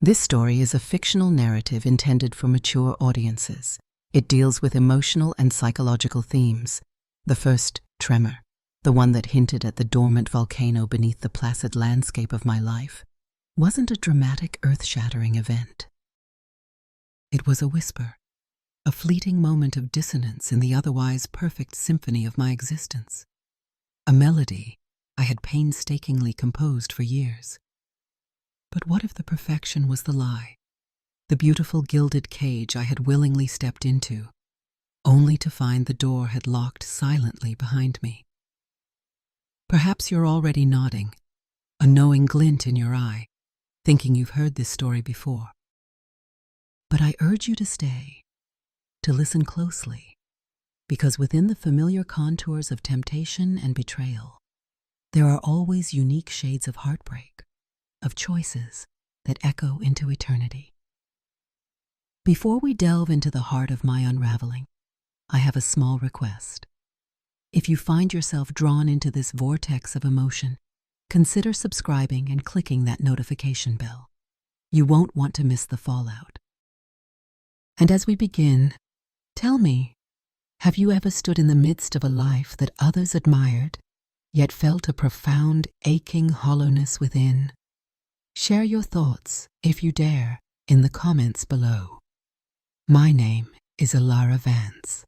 This story is a fictional narrative intended for mature audiences. It deals with emotional and psychological themes. The first, Tremor, the one that hinted at the dormant volcano beneath the placid landscape of my life, wasn't a dramatic, earth-shattering event. It was a whisper, a fleeting moment of dissonance in the otherwise perfect symphony of my existence. A melody I had painstakingly composed for years. But what if the perfection was the lie? The beautiful gilded cage I had willingly stepped into, only to find the door had locked silently behind me. Perhaps you're already nodding, a knowing glint in your eye, thinking you've heard this story before. But I urge you to stay, to listen closely, because within the familiar contours of temptation and betrayal, there are always unique shades of heartbreak, of choices that echo into eternity. Before we delve into the heart of my unraveling, I have a small request. If you find yourself drawn into this vortex of emotion, consider subscribing and clicking that notification bell. You won't want to miss the fallout. And as we begin, tell me, have you ever stood in the midst of a life that others admired, yet felt a profound, aching hollowness within? Share your thoughts, if you dare, in the comments below. My name is Ilara Vance,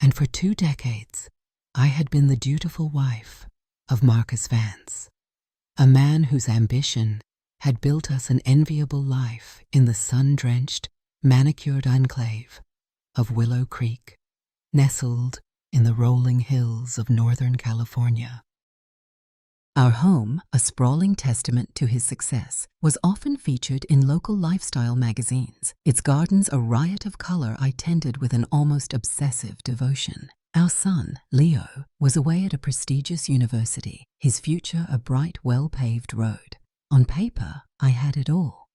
and for 2 decades, I had been the dutiful wife of Marcus Vance, a man whose ambition had built us an enviable life in the sun-drenched, manicured enclave of Willow Creek, nestled in the rolling hills of Northern California. Our home, a sprawling testament to his success, was often featured in local lifestyle magazines, its gardens a riot of color I tended with an almost obsessive devotion. Our son, Leo, was away at a prestigious university, his future a bright, well-paved road. On paper, I had it all.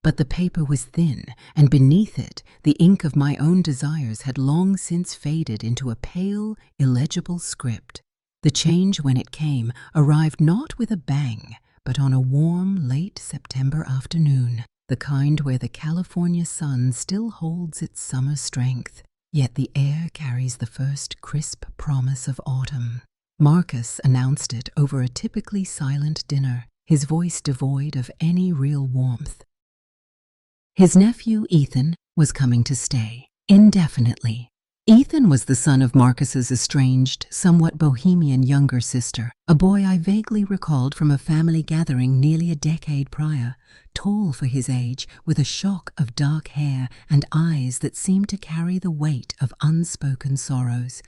But the paper was thin, and beneath it, the ink of my own desires had long since faded into a pale, illegible script. The change, when it came, arrived not with a bang, but on a warm, late September afternoon, the kind where the California sun still holds its summer strength, yet the air carries the first crisp promise of autumn. Marcus announced it over a typically silent dinner, his voice devoid of any real warmth. His nephew, Ethan, was coming to stay, indefinitely. Ethan was the son of Marcus's estranged, somewhat bohemian younger sister, a boy I vaguely recalled from a family gathering nearly a decade prior, tall for his age, with a shock of dark hair and eyes that seemed to carry the weight of unspoken sorrows.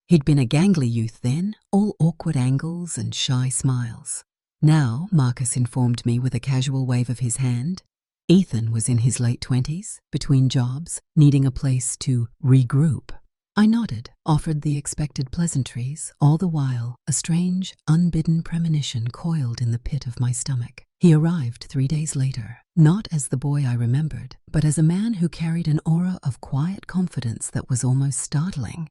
He'd been a gangly youth then, all awkward angles and shy smiles. Now, Marcus informed me with a casual wave of his hand, Ethan was in his late 20s, between jobs, needing a place to regroup. I nodded, offered the expected pleasantries, all the while a strange, unbidden premonition coiled in the pit of my stomach. He arrived 3 days later, not as the boy I remembered, but as a man who carried an aura of quiet confidence that was almost startling.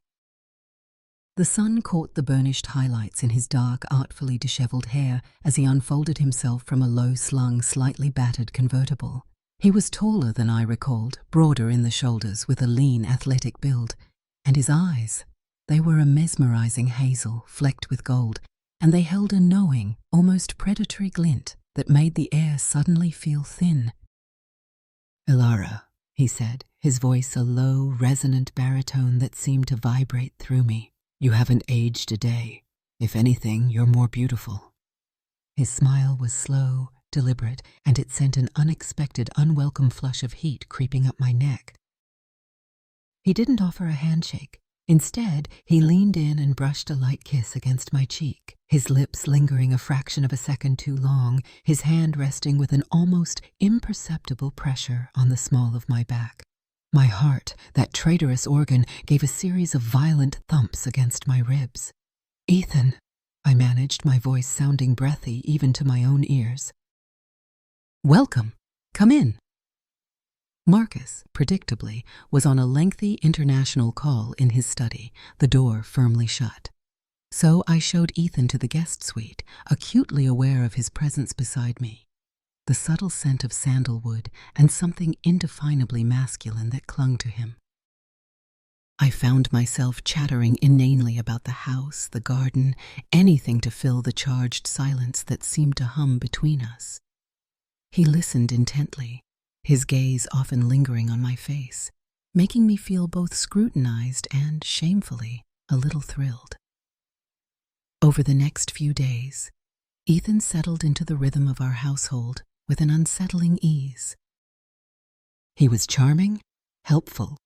The sun caught the burnished highlights in his dark, artfully disheveled hair as he unfolded himself from a low-slung, slightly battered convertible. He was taller than I recalled, broader in the shoulders with a lean, athletic build, and his eyes, they were a mesmerizing hazel flecked with gold, and they held a knowing, almost predatory glint that made the air suddenly feel thin. "Ilara," he said, his voice a low, resonant baritone that seemed to vibrate through me. "You haven't aged a day. If anything, you're more beautiful." His smile was slow, deliberate, and it sent an unexpected, unwelcome flush of heat creeping up my neck. He didn't offer a handshake. Instead, he leaned in and brushed a light kiss against my cheek, his lips lingering a fraction of a second too long, his hand resting with an almost imperceptible pressure on the small of my back. My heart, that traitorous organ, gave a series of violent thumps against my ribs. "Ethan," I managed, my voice sounding breathy even to my own ears. "Welcome. Come in." Marcus, predictably, was on a lengthy international call in his study, the door firmly shut. So I showed Ethan to the guest suite, acutely aware of his presence beside me. the subtle scent of sandalwood, and something indefinably masculine that clung to him. I found myself chattering inanely about the house, the garden, anything to fill the charged silence that seemed to hum between us. He listened intently, his gaze often lingering on my face, making me feel both scrutinized and, shamefully, a little thrilled. Over the next few days, Ethan settled into the rhythm of our household with an unsettling ease. He was charming, helpful,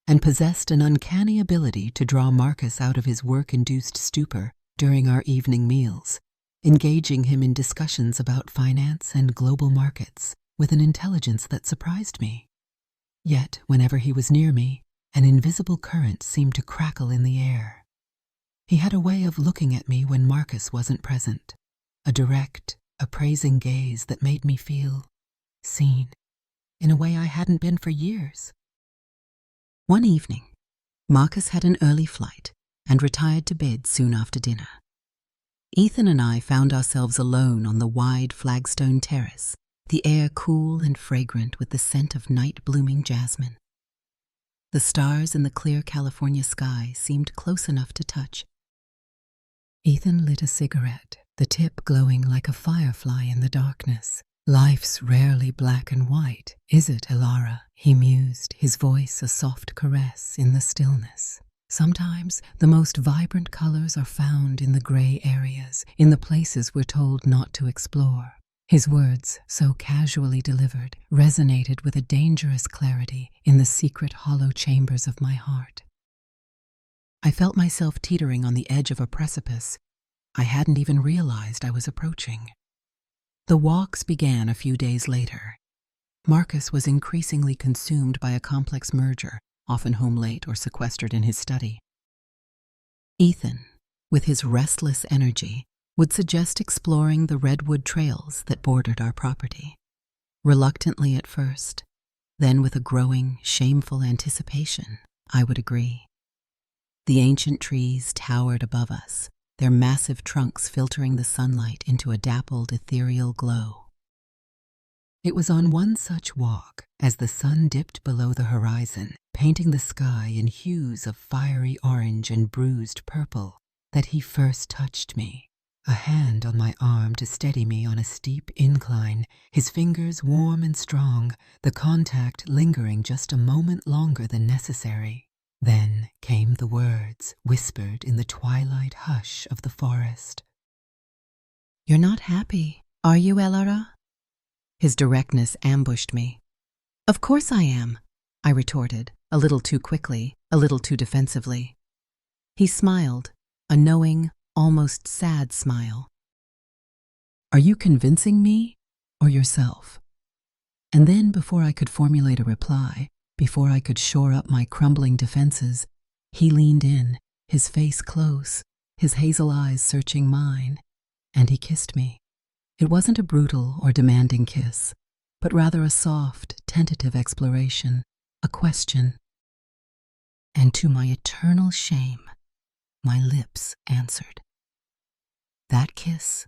and possessed an uncanny ability to draw Marcus out of his work-induced stupor during our evening meals, engaging him in discussions about finance and global markets with an intelligence that surprised me. Yet, whenever he was near me, an invisible current seemed to crackle in the air. He had a way of looking at me when Marcus wasn't present, a direct, appraising gaze that made me feel seen, in a way I hadn't been for years. One evening, Marcus had an early flight and retired to bed soon after dinner. Ethan and I found ourselves alone on the wide flagstone terrace, the air cool and fragrant with the scent of night-blooming jasmine. The stars in the clear California sky seemed close enough to touch. Ethan lit a cigarette, the tip glowing like a firefly in the darkness. "Life's rarely black and white, is it, Elara?" he mused, his voice a soft caress in the stillness. "Sometimes the most vibrant colors are found in the gray areas, in the places we're told not to explore." His words, so casually delivered, resonated with a dangerous clarity in the secret hollow chambers of my heart. I felt myself teetering on the edge of a precipice I hadn't even realized I was approaching. The walks began a few days later. Marcus was increasingly consumed by a complex merger, often home late or sequestered in his study. Ethan, with his restless energy, would suggest exploring the redwood trails that bordered our property. Reluctantly at first, then with a growing, shameful anticipation, I would agree. The ancient trees towered above us, their massive trunks filtering the sunlight into a dappled, ethereal glow. It was on one such walk, as the sun dipped below the horizon, painting the sky in hues of fiery orange and bruised purple, that he first touched me, a hand on my arm to steady me on a steep incline, his fingers warm and strong, the contact lingering just a moment longer than necessary. Then came the words, whispered in the twilight hush of the forest. "You're not happy, are you, Elara?" His directness ambushed me. "Of course I am," I retorted, a little too quickly, a little too defensively. He smiled, a knowing, almost sad smile. "Are you convincing me or yourself?" And then, before I could formulate a reply, before I could shore up my crumbling defenses, he leaned in, his face close, his hazel eyes searching mine, and he kissed me. It wasn't a brutal or demanding kiss, but rather a soft, tentative exploration, a question. And to my eternal shame, my lips answered. That kiss,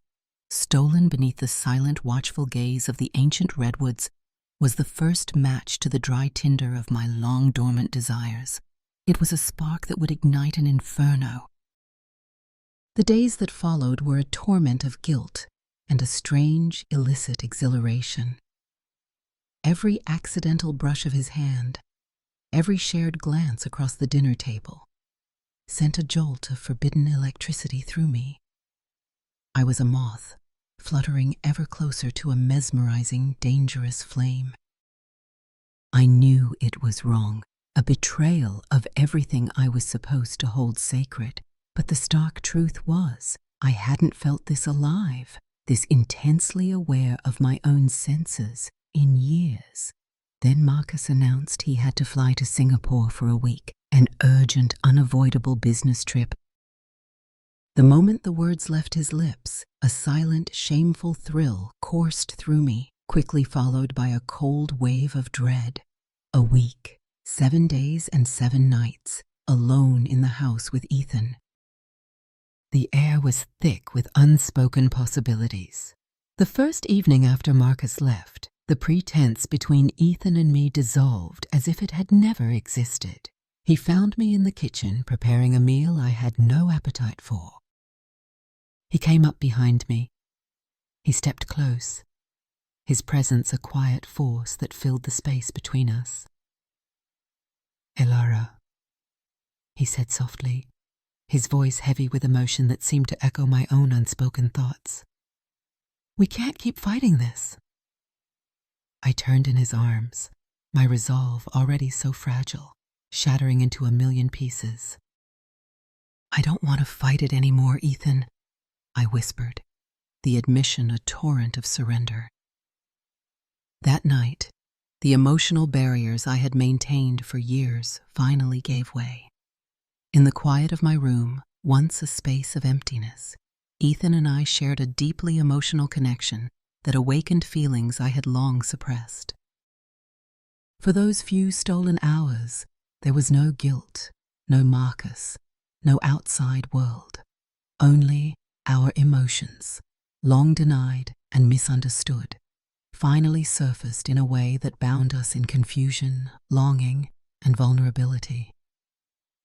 stolen beneath the silent, watchful gaze of the ancient redwoods, was the first match to the dry tinder of my long-dormant desires. It was a spark that would ignite an inferno. The days that followed were a torment of guilt and a strange, illicit exhilaration. Every accidental brush of his hand, every shared glance across the dinner table, sent a jolt of forbidden electricity through me. I was a moth, fluttering ever closer to a mesmerizing, dangerous flame. I knew it was wrong, a betrayal of everything I was supposed to hold sacred, but the stark truth was, I hadn't felt this alive, this intensely aware of my own senses, in years. Then Marcus announced he had to fly to Singapore for a week, an urgent, unavoidable business trip. The moment the words left his lips, a silent, shameful thrill coursed through me, quickly followed by a cold wave of dread. A week, 7 days and 7 nights, alone in the house with Ethan. The air was thick with unspoken possibilities. The first evening after Marcus left, the pretense between Ethan and me dissolved as if it had never existed. He found me in the kitchen preparing a meal I had no appetite for. He came up behind me. He stepped close, his presence a quiet force that filled the space between us. "Elara," he said softly, his voice heavy with emotion that seemed to echo my own unspoken thoughts. "We can't keep fighting this." I turned in his arms, my resolve already so fragile, shattering into a million pieces. "I don't want to fight it anymore, Ethan," I whispered, the admission a torrent of surrender. That night, the emotional barriers I had maintained for years finally gave way. In the quiet of my room, once a space of emptiness, Ethan and I shared a deeply emotional connection that awakened feelings I had long suppressed. For those few stolen hours, there was no guilt, no Marcus, no outside world, only our emotions, long denied and misunderstood, finally surfaced in a way that bound us in confusion, longing, and vulnerability.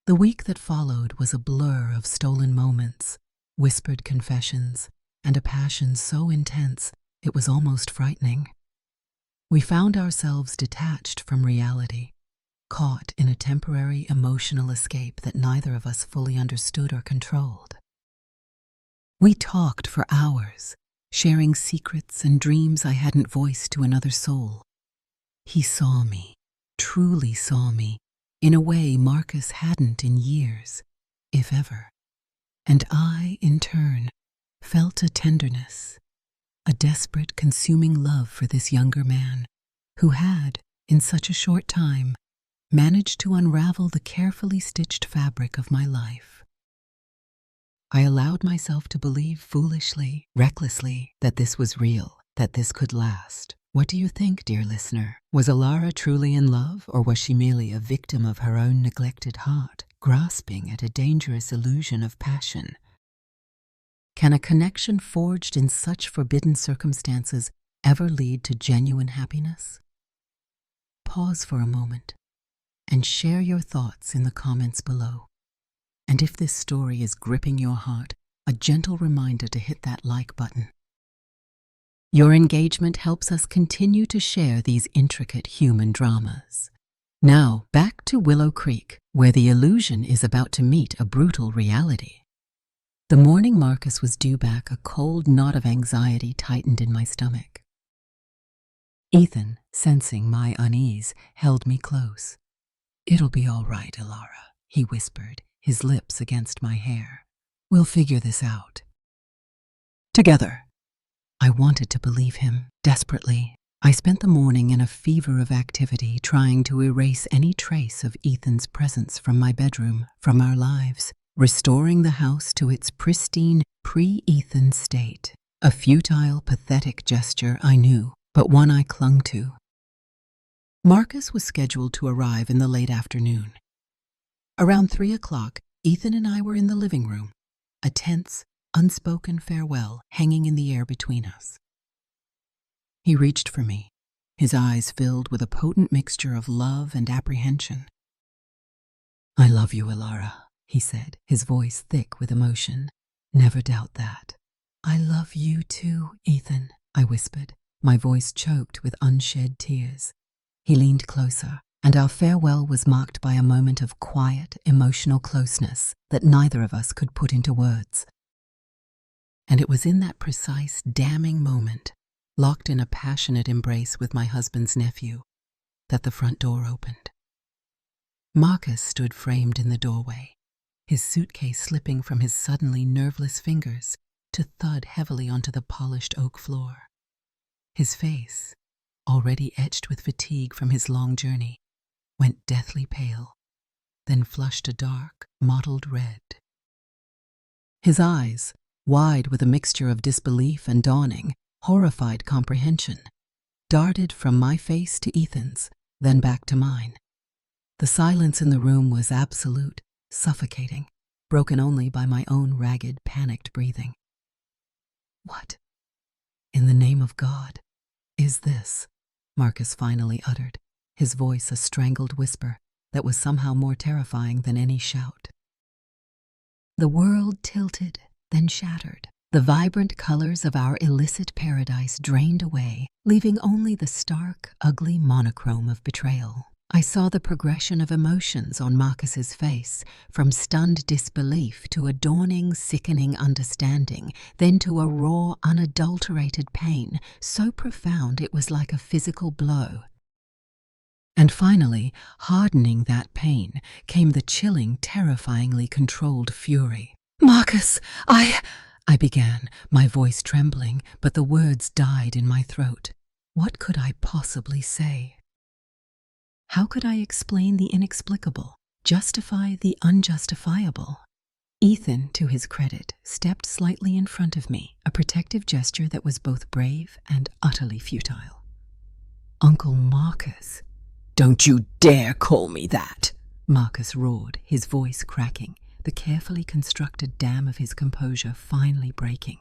The week that followed was a blur of stolen moments, whispered confessions, and a passion so intense it was almost frightening. We found ourselves detached from reality, caught in a temporary emotional escape that neither of us fully understood or controlled. We talked for hours, sharing secrets and dreams I hadn't voiced to another soul. He saw me, truly saw me, in a way Marcus hadn't in years, if ever. And I, in turn, felt a tenderness, a desperate, consuming love for this younger man, who had, in such a short time, managed to unravel the carefully stitched fabric of my life. I allowed myself to believe foolishly, recklessly, that this was real, that this could last. What do you think, dear listener? Was Elara truly in love, or was she merely a victim of her own neglected heart, grasping at a dangerous illusion of passion? Can a connection forged in such forbidden circumstances ever lead to genuine happiness? Pause for a moment and share your thoughts in the comments below. And if this story is gripping your heart, a gentle reminder to hit that like button. Your engagement helps us continue to share these intricate human dramas. Now, back to Willow Creek, where the illusion is about to meet a brutal reality. The morning Marcus was due back, a cold knot of anxiety tightened in my stomach. Ethan, sensing my unease, held me close. "It'll be all right, Elara," he whispered, his lips against my hair. "We'll figure this out. Together." I wanted to believe him, desperately. I spent the morning in a fever of activity, trying to erase any trace of Ethan's presence from my bedroom, from our lives, restoring the house to its pristine, pre-Ethan state. A futile, pathetic gesture, I knew, but one I clung to. Marcus was scheduled to arrive in the late afternoon. Around 3 o'clock, Ethan and I were in the living room, a tense, unspoken farewell hanging in the air between us. He reached for me, his eyes filled with a potent mixture of love and apprehension. "I love you, Elara," he said, his voice thick with emotion. "Never doubt that." "I love you too, Ethan," I whispered, my voice choked with unshed tears. He leaned closer, and our farewell was marked by a moment of quiet, emotional closeness that neither of us could put into words. And it was in that precise, damning moment, locked in a passionate embrace with my husband's nephew, that the front door opened. Marcus stood framed in the doorway, his suitcase slipping from his suddenly nerveless fingers to thud heavily onto the polished oak floor. His face, already etched with fatigue from his long journey, went deathly pale, then flushed a dark, mottled red. His eyes, wide with a mixture of disbelief and dawning, horrified comprehension, darted from my face to Ethan's, then back to mine. The silence in the room was absolute, suffocating, broken only by my own ragged, panicked breathing. "What? "In the name of God, is this?" Marcus finally uttered, his voice a strangled whisper that was somehow more terrifying than any shout. The world tilted, then shattered. The vibrant colors of our illicit paradise drained away, leaving only the stark, ugly monochrome of betrayal. I saw the progression of emotions on Marcus's face, from stunned disbelief to a dawning, sickening understanding, then to a raw, unadulterated pain, so profound it was like a physical blow. And finally, hardening that pain, came the chilling, terrifyingly controlled fury. "Marcus, I began, my voice trembling, but the words died in my throat. What could I possibly say? How could I explain the inexplicable, justify the unjustifiable? Ethan, to his credit, stepped slightly in front of me, a protective gesture that was both brave and utterly futile. "Uncle Marcus." "Don't you dare call me that!" Marcus roared, his voice cracking, the carefully constructed dam of his composure finally breaking.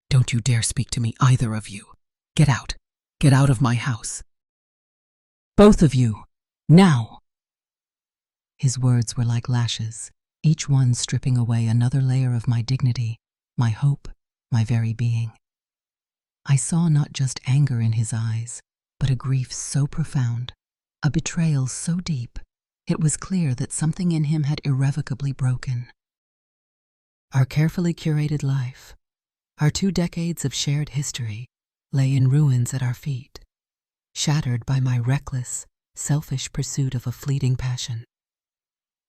"Don't you dare speak to me, either of you. Get out. Get out of my house. Both of you. Now!" His words were like lashes, each one stripping away another layer of my dignity, my hope, my very being. I saw not just anger in his eyes, but a grief so profound, a betrayal so deep, it was clear that something in him had irrevocably broken. Our carefully curated life, our 2 decades of shared history, lay in ruins at our feet, shattered by my reckless, selfish pursuit of a fleeting passion.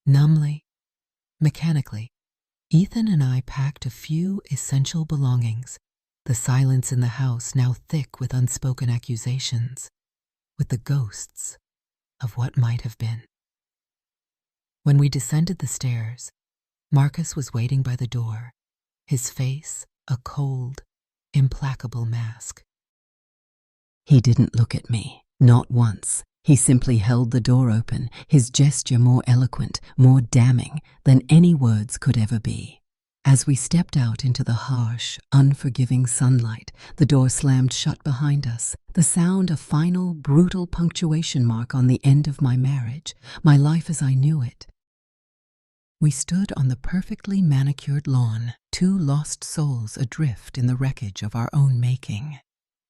Numbly, mechanically, Ethan and I packed a few essential belongings, the silence in the house now thick with unspoken accusations, with the ghosts of what might have been. When we descended the stairs, Marcus was waiting by the door, his face a cold, implacable mask. He didn't look at me, not once. He simply held the door open, his gesture more eloquent, more damning than any words could ever be. As we stepped out into the harsh, unforgiving sunlight, the door slammed shut behind us, the sound a final, brutal punctuation mark on the end of my marriage, my life as I knew it. We stood on the perfectly manicured lawn, 2 lost souls adrift in the wreckage of our own making.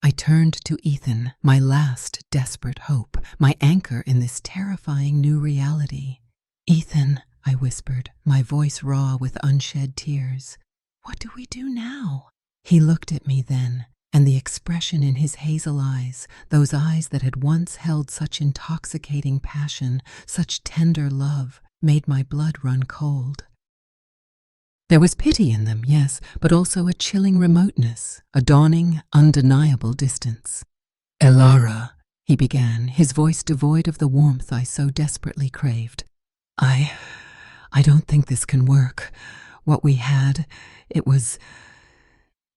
I turned to Ethan, my last desperate hope, my anchor in this terrifying new reality. "Ethan," I whispered, my voice raw with unshed tears, "what do we do now?" He looked at me then, and the expression in his hazel eyes, those eyes that had once held such intoxicating passion, such tender love, made my blood run cold. There was pity in them, yes, but also a chilling remoteness, a dawning, undeniable distance. "Elara," he began, his voice devoid of the warmth I so desperately craved. I don't think this can work. What we had, it was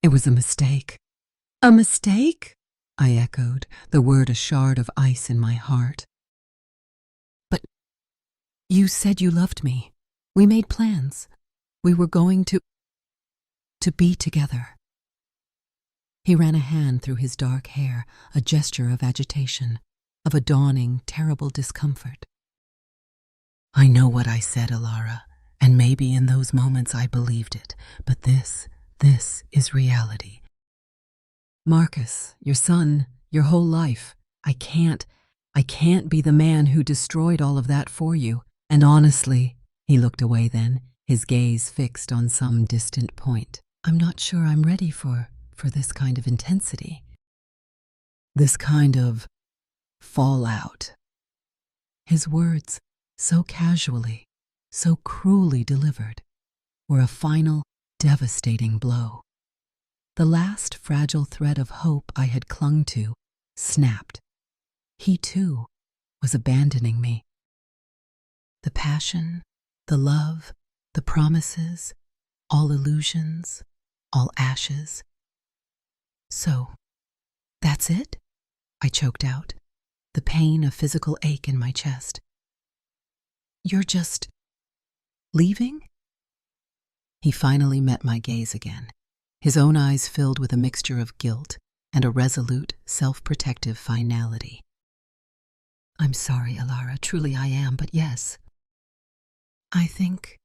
a mistake." "A mistake?" I echoed, the word a shard of ice in my heart. "But you said you loved me. We made plans. We were going to be together." He ran a hand through his dark hair, a gesture of agitation, of a dawning, terrible discomfort. "I know what I said, Elara, and maybe in those moments I believed it, but this is reality. Marcus, your son, your whole life, I can't be the man who destroyed all of that for you. And honestly," he looked away then, his gaze fixed on some distant point, "I'm not sure I'm ready for this kind of intensity. This kind of fallout." His words, so casually, so cruelly delivered, were a final, devastating blow. The last fragile thread of hope I had clung to snapped. He, too, was abandoning me. The passion, the love, the promises, all illusions, all ashes. "So, that's it?" I choked out, the pain a physical ache in my chest. "You're just leaving?" He finally met my gaze again, his own eyes filled with a mixture of guilt and a resolute, self-protective finality. "I'm sorry, Alara, truly I am, but yes. I think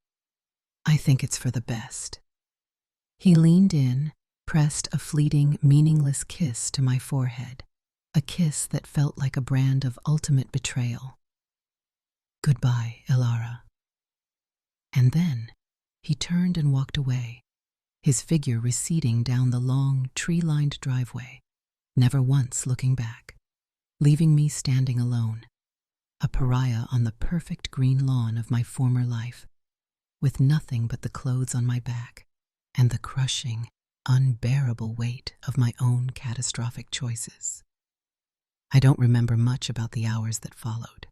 it's for the best." He leaned in, pressed a fleeting, meaningless kiss to my forehead, a kiss that felt like a brand of ultimate betrayal. "Goodbye, Alara." And then he turned and walked away, his figure receding down the long, tree-lined driveway, never once looking back, leaving me standing alone, a pariah on the perfect green lawn of my former life, with nothing but the clothes on my back and the crushing, unbearable weight of my own catastrophic choices. I don't remember much about the hours that followed.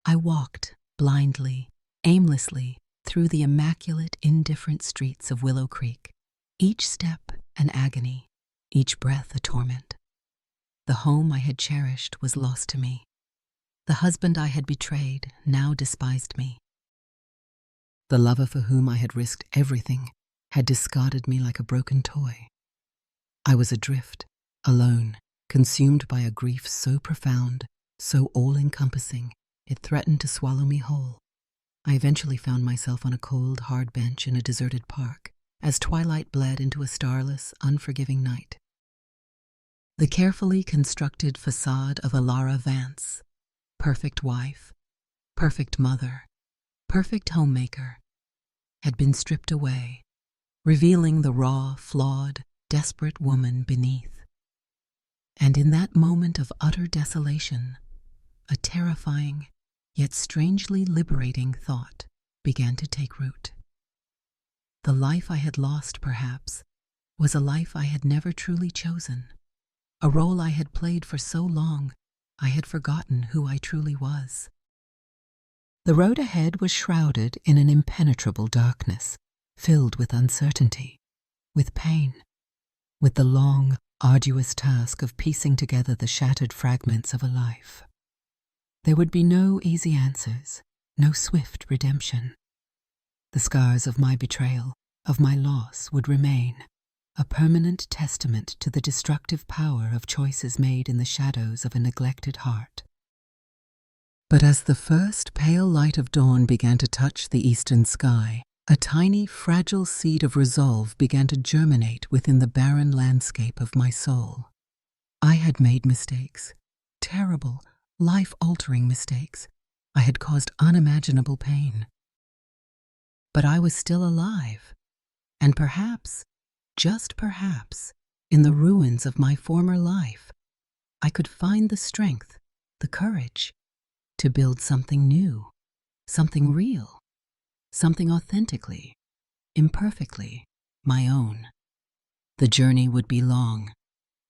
I walked blindly, aimlessly, through the immaculate, indifferent streets of Willow Creek, each step an agony, each breath a torment. The home I had cherished was lost to me. The husband I had betrayed now despised me. The lover for whom I had risked everything had discarded me like a broken toy. I was adrift, alone, consumed by a grief so profound, so all-encompassing, it threatened to swallow me whole. I eventually found myself on a cold, hard bench in a deserted park, as twilight bled into a starless, unforgiving night. The carefully constructed facade of Alara Vance, perfect wife, perfect mother, perfect homemaker, had been stripped away, revealing the raw, flawed, desperate woman beneath. And in that moment of utter desolation, a terrifying, yet strangely liberating thought began to take root. The life I had lost, perhaps, was a life I had never truly chosen, a role I had played for so long I had forgotten who I truly was. The road ahead was shrouded in an impenetrable darkness, filled with uncertainty, with pain, with the long, arduous task of piecing together the shattered fragments of a life. There would be no easy answers, no swift redemption. The scars of my betrayal, of my loss, would remain, a permanent testament to the destructive power of choices made in the shadows of a neglected heart. But as the first pale light of dawn began to touch the eastern sky, a tiny, fragile seed of resolve began to germinate within the barren landscape of my soul. I had made mistakes, terrible, life-altering mistakes. I had caused unimaginable pain. But I was still alive, and perhaps, just perhaps, in the ruins of my former life, I could find the strength, the courage, to build something new, something real, something authentically, imperfectly my own. The journey would be long,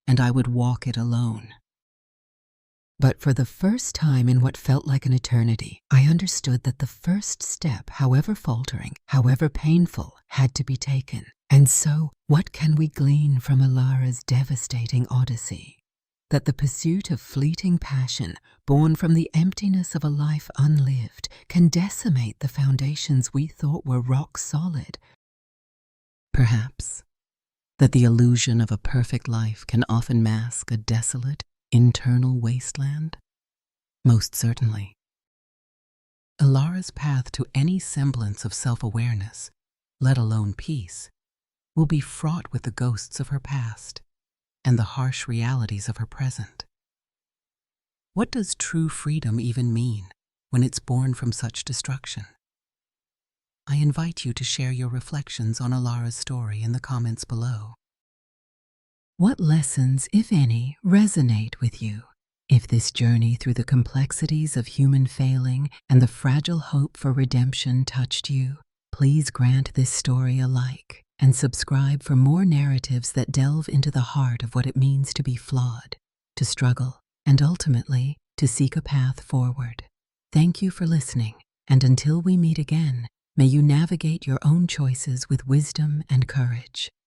and I would walk it alone. But for the first time in what felt like an eternity, I understood that the first step, however faltering, however painful, had to be taken. And so, what can we glean from Alara's devastating odyssey? That the pursuit of fleeting passion, born from the emptiness of a life unlived, can decimate the foundations we thought were rock solid. Perhaps that the illusion of a perfect life can often mask a desolate, internal wasteland? Most certainly. Alara's path to any semblance of self-awareness, let alone peace, will be fraught with the ghosts of her past and the harsh realities of her present. What does true freedom even mean when it's born from such destruction? I invite you to share your reflections on Alara's story in the comments below. What lessons, if any, resonate with you? If this journey through the complexities of human failing and the fragile hope for redemption touched you, please grant this story a like and subscribe for more narratives that delve into the heart of what it means to be flawed, to struggle, and ultimately to seek a path forward. Thank you for listening, and until we meet again, may you navigate your own choices with wisdom and courage.